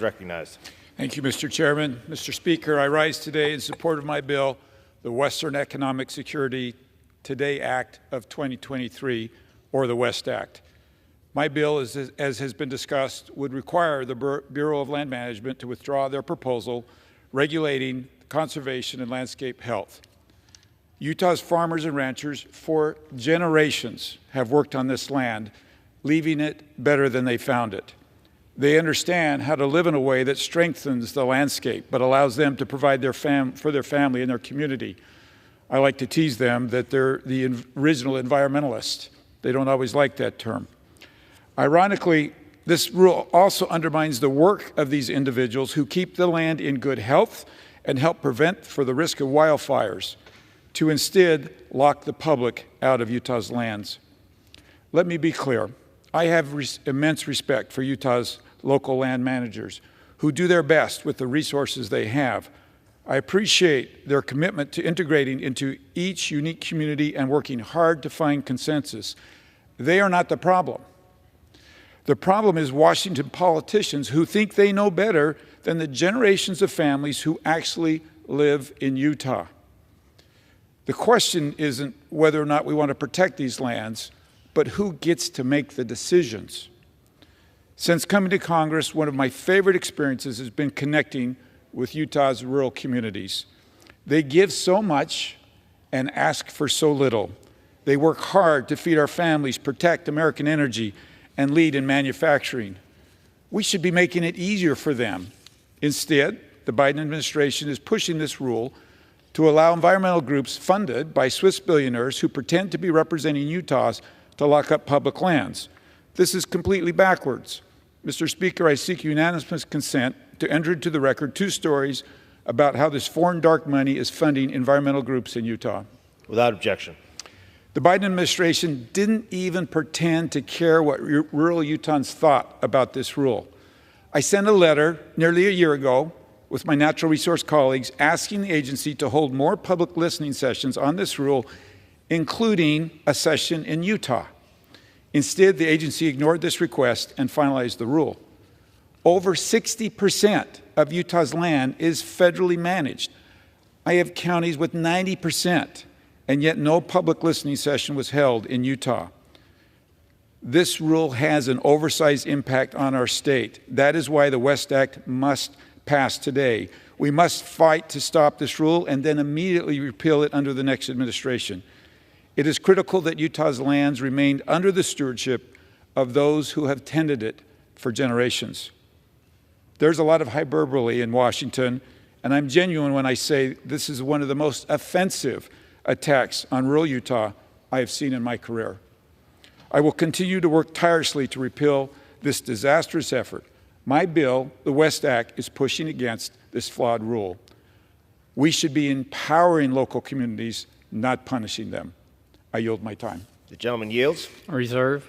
Recognized. Thank you, Mr. Chairman. Mr. Speaker, I rise today in support of my bill, the Western Economic Security Today Act of 2023, or the WEST Act. My bill, as has been discussed, would require the Bureau of Land Management to withdraw their proposal regulating conservation and landscape health. Utah's farmers and ranchers for generations have worked on this land, leaving it better than they found it. They understand how to live in a way that strengthens the landscape, but allows them to provide for their family and their community. I like to tease them that they're the original environmentalists. They don't always like that term. Ironically, this rule also undermines the work of these individuals who keep the land in good health and help prevent for the risk of wildfires, to instead lock the public out of Utah's lands. Let me be clear. I have immense respect for Utah's local land managers who do their best with the resources they have. I appreciate their commitment to integrating into each unique community and working hard to find consensus. They are not the problem. The problem is Washington politicians who think they know better than the generations of families who actually live in Utah. The question isn't whether or not we want to protect these lands, but who gets to make the decisions. Since coming to Congress, one of my favorite experiences has been connecting with Utah's rural communities. They give so much and ask for so little. They work hard to feed our families, protect American energy, and lead in manufacturing. We should be making it easier for them. Instead, the Biden administration is pushing this rule to allow environmental groups funded by Swiss billionaires who pretend to be representing Utah's to lock up public lands. This is completely backwards. Mr. Speaker, I seek unanimous consent to enter into the record 2 stories about how this foreign dark money is funding environmental groups in Utah. Without objection. The Biden administration didn't even pretend to care what rural Utahns thought about this rule. I sent a letter nearly a year ago with my natural resource colleagues asking the agency to hold more public listening sessions on this rule, including a session in Utah. Instead, the agency ignored this request and finalized the rule. Over 60% of Utah's land is federally managed. I have counties with 90%, and yet no public listening session was held in Utah. This rule has an oversized impact on our state. That is why the WEST Act must pass today. We must fight to stop this rule and then immediately repeal it under the next administration. It is critical that Utah's lands remain under the stewardship of those who have tended it for generations. There's a lot of hyperbole in Washington, and I'm genuine when I say this is one of the most offensive attacks on rural Utah I have seen in my career. I will continue to work tirelessly to repeal this disastrous effort. My bill, the WEST Act, is pushing against this flawed rule. We should be empowering local communities, not punishing them. I yield my time. The gentleman yields. Reserve.